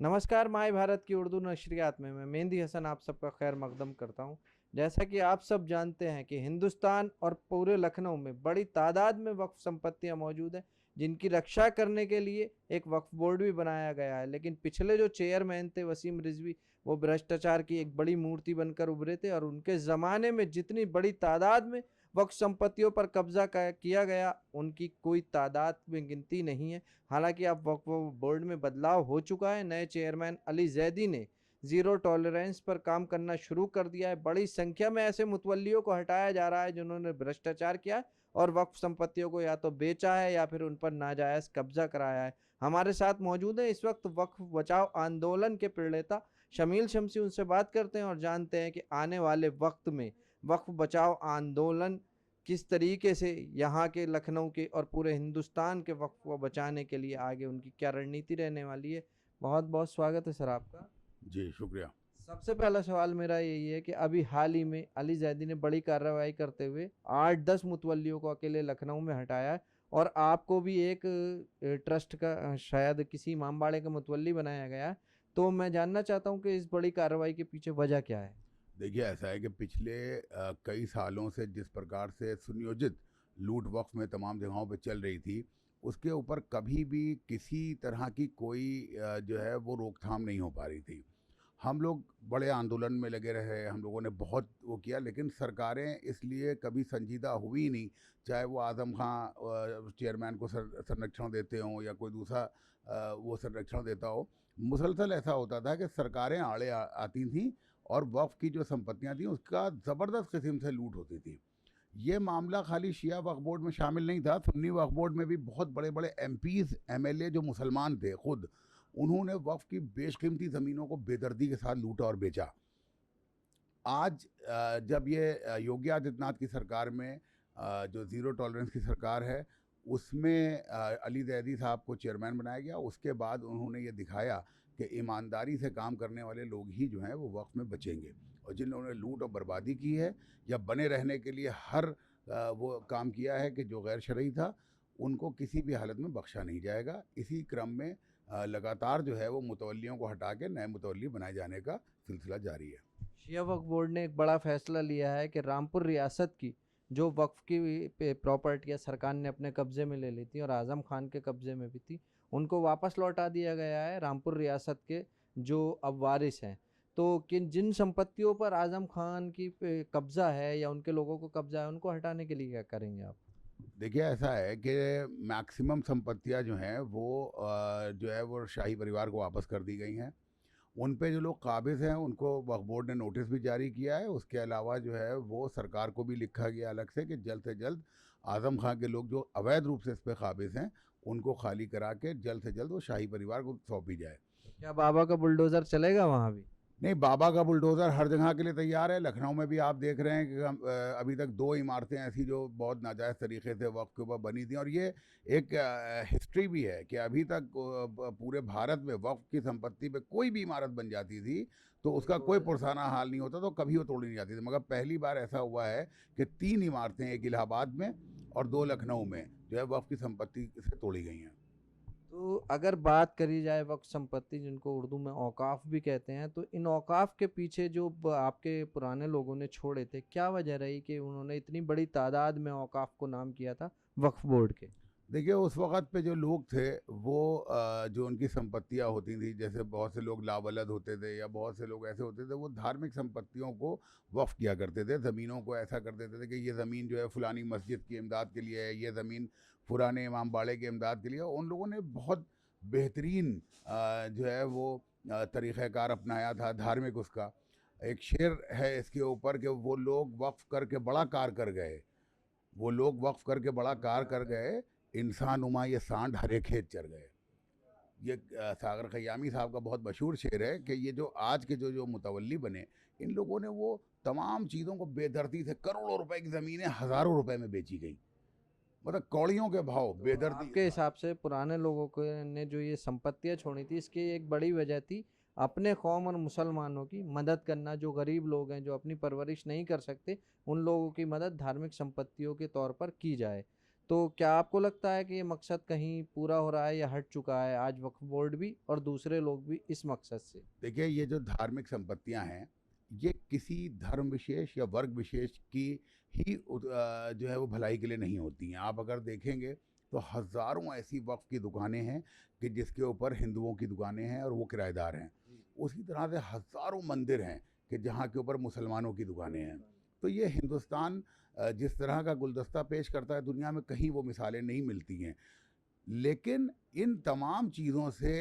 नमस्कार, माय भारत की उर्दू नशरियात में मैं मेहंदी हसन आप सबका खैर मकदम करता हूँ। जैसा कि आप सब जानते हैं कि हिंदुस्तान और पूरे लखनऊ में बड़ी तादाद में वक्फ संपत्तियां मौजूद हैं, जिनकी रक्षा करने के लिए एक वक्फ बोर्ड भी बनाया गया है। लेकिन पिछले जो चेयरमैन थे वसीम रिजवी, वो भ्रष्टाचार की एक बड़ी मूर्ति बनकर उभरे थे और उनके ज़माने में जितनी बड़ी तादाद में वक्फ संपत्तियों पर कब्जा किया गया, उनकी कोई तादाद में गिनती नहीं है। हालांकि अब वक्फ बोर्ड में बदलाव हो चुका है। नए चेयरमैन अली जैदी ने जीरो टॉलरेंस पर काम करना शुरू कर दिया है। बड़ी संख्या में ऐसे मुतवल्लियों को हटाया जा रहा है जिन्होंने भ्रष्टाचार किया और वक्फ संपत्तियों को या तो बेचा है या फिर उन पर नाजायज कब्जा कराया है। हमारे साथ मौजूद है इस वक्त वक्फ बचाओ आंदोलन के प्रणेता शमील शमसी। उनसे बात करते हैं और जानते हैं कि आने वाले वक्त में वक्फ बचाओ आंदोलन किस तरीके से यहाँ के लखनऊ के और पूरे हिंदुस्तान के वक्फ को बचाने के लिए आगे उनकी क्या रणनीति रहने वाली है। बहुत बहुत स्वागत है सर आपका। जी शुक्रिया। सबसे पहला सवाल मेरा यही है कि अभी हाल ही में अली जैदी ने बड़ी कार्रवाई करते हुए 8-10 मुतवल्लियों को अकेले लखनऊ में हटाया है और आपको भी एक ट्रस्ट का शायद किसी इमामबाड़े का मुतवल्ली बनाया गया है। तो मैं जानना चाहता हूँ कि इस बड़ी कार्रवाई के पीछे वजह क्या है। देखिए, ऐसा है कि पिछले कई सालों से जिस प्रकार से सुनियोजित लूट वक्फ में तमाम जगहों पे चल रही थी, उसके ऊपर कभी भी किसी तरह की कोई जो है वो रोकथाम नहीं हो पा रही थी। हम लोग बड़े आंदोलन में लगे रहे, हम लोगों ने बहुत वो किया, लेकिन सरकारें इसलिए कभी संजीदा हुई नहीं। चाहे वो आज़म खां चेयरमैन को संरक्षण देते हों या कोई दूसरा वो संरक्षण देता हो, मुसलसल ऐसा होता था कि सरकारें आड़े आती थीं और वक्फ की जो संपत्तियां थीं उसका ज़बरदस्त किस्म से लूट होती थी। ये मामला खाली शिया वक्फ बोर्ड में शामिल नहीं था, सुन्नी वक्फ बोर्ड में भी बहुत बड़े बड़े एमपीज़ एमएलए जो मुसलमान थे खुद, उन्होंने वक्फ की बेशकीमती ज़मीनों को बेदर्दी के साथ लूटा और बेचा। आज जब ये योगी आदित्यनाथ की सरकार में जो ज़ीरो टॉलरेंस की सरकार है, उसमें अली ज़ैदी साहब को चेयरमैन बनाया गया। उसके बाद उन्होंने ये दिखाया कि ईमानदारी से काम करने वाले लोग ही जो हैं वो वक्फ में बचेंगे, और जिन लोगों ने लूट और बर्बादी की है या बने रहने के लिए हर वो काम किया है कि जो गैर शरई था, उनको किसी भी हालत में बख्शा नहीं जाएगा। इसी क्रम में लगातार जो है वो मुतवल्लियों को हटा के नए मुतवल्ली बनाए जाने का सिलसिला जारी है। शिया वक्फ बोर्ड ने एक बड़ा फैसला लिया है कि रामपुर रियासत की जो वक्फ की प्रॉपर्टियां सरकार ने अपने कब्जे में ले ली थी और आज़म खान के कब्जे में भी थी, उनको वापस लौटा दिया गया है रामपुर रियासत के जो अब वारिस हैं। तो किन जिन संपत्तियों पर आज़म खान की कब्जा है या उनके लोगों को कब्जा है, उनको हटाने के लिए क्या करेंगे आप। देखिए, ऐसा है कि मैक्सिमम संपत्तियां जो हैं वो जो है वो शाही परिवार को वापस कर दी गई हैं। उन पे जो लोग काबिज़ हैं उनको वक्फ बोर्ड ने नोटिस भी जारी किया है। उसके अलावा जो है वो सरकार को भी लिखा गया अलग से कि जल्द से जल्द आज़म खां के लोग जो अवैध रूप से इस पे काबिज़ हैं उनको खाली करा के जल्द से जल्द वो शाही परिवार को सौंपी जाए। क्या बाबा का बुलडोजर चलेगा वहाँ भी। नहीं, बाबा का बुलडोज़र हर जगह के लिए तैयार है। लखनऊ में भी आप देख रहे हैं कि अभी तक 2 इमारतें ऐसी जो बहुत नाजायज़ तरीके से वक्फ के ऊपर बनी थी, और ये एक हिस्ट्री भी है कि अभी तक पूरे भारत में वक्फ की संपत्ति पे कोई भी इमारत बन जाती थी तो उसका कोई पुरसाना हाल नहीं होता, तो कभी वो तोड़ी नहीं जाती थी। मगर पहली बार ऐसा हुआ है कि 3 इमारतें, एक इलाहाबाद में और 2 लखनऊ में जो है वक्फ की संपत्ति से तोड़ी गई हैं। तो अगर बात करी जाए वक्फ संपत्ति, जिनको उर्दू में औकाफ भी कहते हैं, तो इन औकाफ के पीछे जो आपके पुराने लोगों ने छोड़े थे, क्या वजह रही कि उन्होंने इतनी बड़ी तादाद में औकाफ को नाम किया था वक्फ बोर्ड के। देखिए, उस वक़्त पे जो लोग थे वो जो उनकी संपत्तियाँ होती थी, जैसे बहुत से लोग लावलद होते थे या बहुत से लोग ऐसे होते थे, वो धार्मिक संपत्तियों को वक्फ किया करते थे। ज़मीनों को ऐसा कर देते थे कि ये ज़मीन जो है फ़लानी मस्जिद की इमदाद के लिए है, ये ज़मीन पुराने इमाम बाड़े की इमदाद के लिए है। उन लोगों ने बहुत बेहतरीन जो है वो तरीक़ाकार अपनाया था धार्मिक उसका। एक शेर है इसके ऊपर कि वो लोग वक्फ करके बड़ा कार कर गए, वो लोग वक्फ करके बड़ा कार कर गए, इंसान उमा ये सांड हरे खेत चर गए। ये सागर ख़यामी साहब का बहुत मशहूर शेर है कि ये जो आज के जो जो मुतवल्ली बने, इन लोगों ने वो तमाम चीज़ों को बेदर्दी से, करोड़ों रुपए की ज़मीनें हज़ारों रुपए में बेची गई, मतलब कौड़ियों के भाव, तो बेदर्दी के आपके साथ। हिसाब से पुराने लोगों को ने जो ये संपत्तियां छोड़ी थी, इसकी एक बड़ी वजह थी अपने कौम और मुसलमानों की मदद करना। जो गरीब लोग हैं, जो अपनी परवरिश नहीं कर सकते, उन लोगों की मदद धार्मिक संपत्तियों के तौर पर की जाए। तो क्या आपको लगता है कि ये मकसद कहीं पूरा हो रहा है या हट चुका है आज वक्फ बोर्ड भी और दूसरे लोग भी इस मकसद से? देखिए, ये जो धार्मिक संपत्तियां हैं, ये किसी धर्म विशेष या वर्ग विशेष की ही जो है वो भलाई के लिए नहीं होती हैं। आप अगर देखेंगे तो हज़ारों ऐसी वक्फ की दुकानें हैं कि जिसके ऊपर हिंदुओं की दुकानें हैं और वो किराएदार हैं। उसी तरह से हज़ारों मंदिर हैं कि जहाँ के ऊपर मुसलमानों की दुकानें हैं। तो ये हिंदुस्तान जिस तरह का गुलदस्ता पेश करता है दुनिया में कहीं वो मिसालें नहीं मिलती हैं। लेकिन इन तमाम चीज़ों से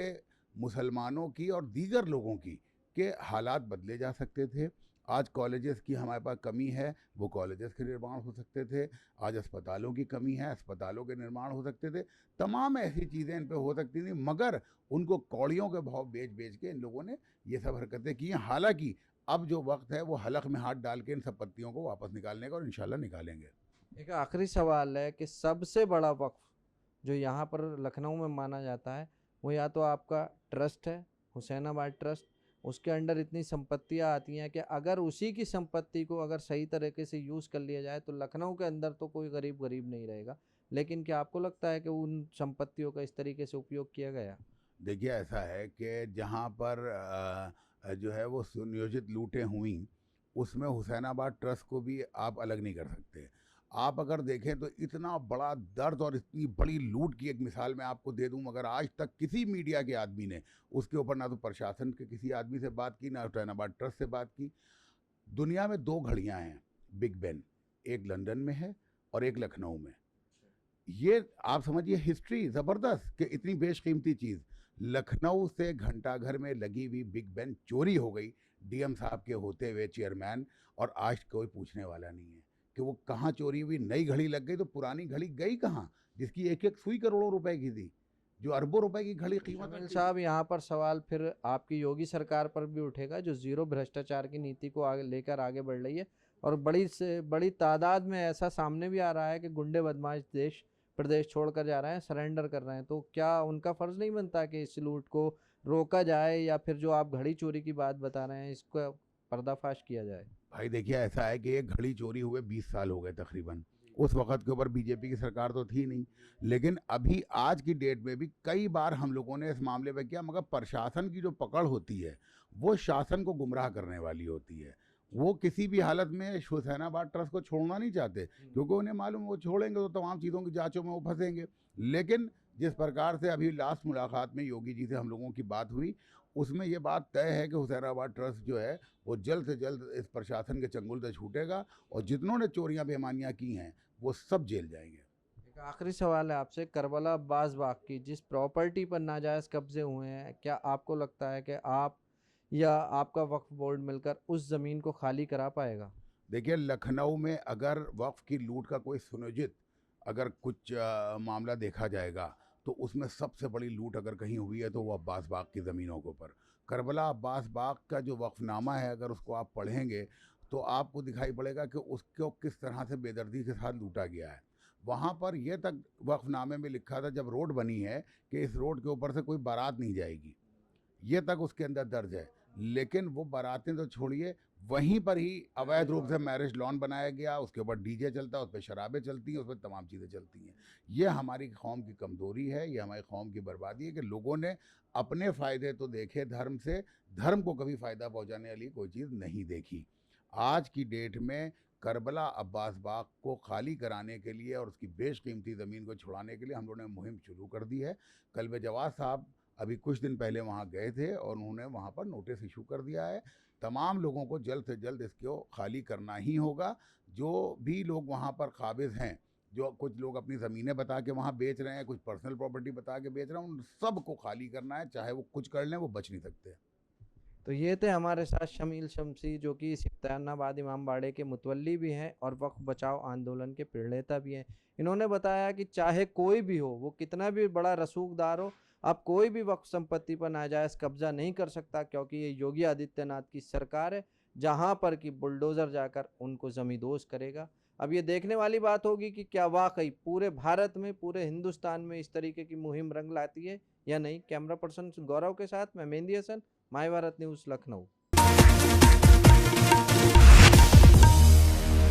मुसलमानों की और दीगर लोगों की के हालात बदले जा सकते थे। आज कॉलेजेस की हमारे पास कमी है, वो कॉलेजेस के निर्माण हो सकते थे। आज अस्पतालों की कमी है, अस्पतालों के निर्माण हो सकते थे। तमाम ऐसी चीज़ें इन पे हो सकती थी, मगर उनको कौड़ियों के भाव बेच-बेच के इन लोगों ने ये सब हरकतें की हैं। हालाँकि अब जो वक़्त है वो हलक में हाथ डाल के इन संपत्तियों को वापस निकालने का, और इंशाल्लाह निकालेंगे। एक आखिरी सवाल है कि सबसे बड़ा वक्फ जो यहाँ पर लखनऊ में माना जाता है वो या तो आपका ट्रस्ट है, हुसैनाबाद ट्रस्ट। उसके अंडर इतनी संपत्तियाँ आती हैं कि अगर उसी की संपत्ति को अगर सही तरीके से यूज़ कर लिया जाए तो लखनऊ के अंदर तो कोई गरीब गरीब नहीं रहेगा। लेकिन क्या आपको लगता है कि उन संपत्तियों का इस तरीके से उपयोग किया गया? देखिए, ऐसा है कि जहाँ पर जो है वो सुनियोजित लूटें हुई, उसमें हुसैनाबाद ट्रस्ट को भी आप अलग नहीं कर सकते। आप अगर देखें तो इतना बड़ा दर्द और इतनी बड़ी लूट की एक मिसाल मैं आपको दे दूं, मगर आज तक किसी मीडिया के आदमी ने उसके ऊपर ना तो प्रशासन के किसी आदमी से बात की, ना हुसैनाबाद ट्रस्ट से बात की। दुनिया में दो घड़ियां हैं बिग बेन, एक लंदन में है और एक लखनऊ में। ये आप समझिए हिस्ट्री ज़बरदस्त कि इतनी बेशकीमती चीज़ लखनऊ से घंटाघर में लगी हुई बिग बेन चोरी हो गई, डीएम साहब के होते हुए चेयरमैन, और आज कोई पूछने वाला नहीं है कि वो कहाँ चोरी हुई। नई घड़ी लग गई तो पुरानी घड़ी गई कहाँ, जिसकी एक एक सुई करोड़ों रुपए की थी, जो अरबों रुपए की घड़ी कीमत शमील रखती थी। साहब, यहाँ पर सवाल फिर आपकी योगी सरकार पर भी उठेगा जो जीरो भ्रष्टाचार की नीति को आगे लेकर आगे बढ़ रही है और बड़ी से बड़ी तादाद में ऐसा सामने भी आ रहा है कि गुंडे बदमाश देश प्रदेश छोड़कर जा रहे हैं, सरेंडर कर रहे हैं। तो क्या उनका फर्ज नहीं बनता कि इस लूट को रोका जाए या फिर जो आप घड़ी चोरी की बात बता रहे हैं इसका पर्दाफाश किया जाए? भाई देखिए, ऐसा है कि एक घड़ी चोरी हुए 20 साल हो गए तकरीबन। उस वक़्त के ऊपर बीजेपी की सरकार तो थी नहीं, लेकिन अभी आज की डेट में भी कई बार हम लोगों ने इस मामले पे किया, मगर प्रशासन की जो पकड़ होती है वो शासन को गुमराह करने वाली होती है। वो किसी भी हालत में हुसैनाबाद ट्रस्ट को छोड़ना नहीं चाहते, क्योंकि उन्हें मालूम है वो छोड़ेंगे तो तमाम चीज़ों की जांचों में वो फंसेंगे। लेकिन जिस प्रकार से अभी लास्ट मुलाकात में योगी जी से हम लोगों की बात हुई, उसमें ये बात तय है कि हुसैनाबाद ट्रस्ट जो है वो जल्द से जल्द इस प्रशासन के चंगुल से छूटेगा, और जितनों ने चोरियां बेईमानियां की हैं वो सब जेल जाएंगे। एक आखिरी सवाल है आपसे, करबला अब्बास बाग की जिस प्रॉपर्टी पर नाजायज कब्जे हुए हैं, क्या आपको लगता है कि आप या आपका वक्फ बोर्ड मिलकर उस जमीन को खाली करा पाएगा? देखिए, लखनऊ में अगर वक्फ की लूट का कोई सुनियोजित अगर कुछ मामला देखा जाएगा, तो उसमें सबसे बड़ी लूट अगर कहीं हुई है तो वो अब्बास बाग की ज़मीनों के ऊपर। करबला अब्बास बाग का जो वक्फनामा है, अगर उसको आप पढ़ेंगे तो आपको दिखाई पड़ेगा कि उसको किस तरह से बेदर्दी के साथ लूटा गया है। वहाँ पर यह तक वक्फनामे में लिखा था जब रोड बनी है कि इस रोड के ऊपर से कोई बारात नहीं जाएगी, ये तक उसके अंदर दर्ज है। लेकिन वो बारातें तो छोड़िए, वहीं पर ही अवैध रूप से मैरिज लॉन बनाया गया, उसके ऊपर डीजे चलता है, उस पर शराबें चलती हैं, उस पर तमाम चीज़ें चलती हैं। ये हमारी कौम की कमज़ोरी है, ये हमारी कौम की बर्बादी है कि लोगों ने अपने फ़ायदे तो देखे धर्म से, धर्म को कभी फ़ायदा पहुंचाने वाली कोई चीज़ नहीं देखी। आज की डेट में करबला अब्बास बाग को खाली कराने के लिए और उसकी बेशकीमती ज़मीन को छुड़ाने के लिए हम लोगों ने मुहिम शुरू कर दी है। कल्ब जवाद साहब अभी कुछ दिन पहले वहाँ गए थे और उन्होंने वहाँ पर नोटिस इशू कर दिया है। तमाम लोगों को जल्द से जल्द इसको खाली करना ही होगा। जो भी लोग वहाँ पर काबिज़ हैं, जो कुछ लोग अपनी ज़मीनें बता के वहाँ बेच रहे हैं, कुछ पर्सनल प्रॉपर्टी बता के बेच रहे हैं, उन सब को खाली करना है। चाहे वो कुछ कर लें, वो बच नहीं सकते। तो ये थे हमारे साथ शमील शमसी जो कि सिकंदराबाद इमामबाड़े के मुतवल्ली भी हैं और वक्फ बचाओ आंदोलन के प्रणेता भी हैं। इन्होंने बताया कि चाहे कोई भी हो, वो कितना भी बड़ा रसूखदार हो, अब कोई भी वक्फ संपत्ति पर नाजायज कब्जा नहीं कर सकता, क्योंकि ये योगी आदित्यनाथ की सरकार है जहां पर कि बुलडोजर जाकर उनको जमींदोज करेगा। अब ये देखने वाली बात होगी कि क्या वाकई पूरे भारत में, पूरे हिंदुस्तान में इस तरीके की मुहिम रंग लाती है या नहीं। कैमरा पर्सन गौरव के साथ मैं मेहंदी हसन, माय भारत न्यूज़, लखनऊ।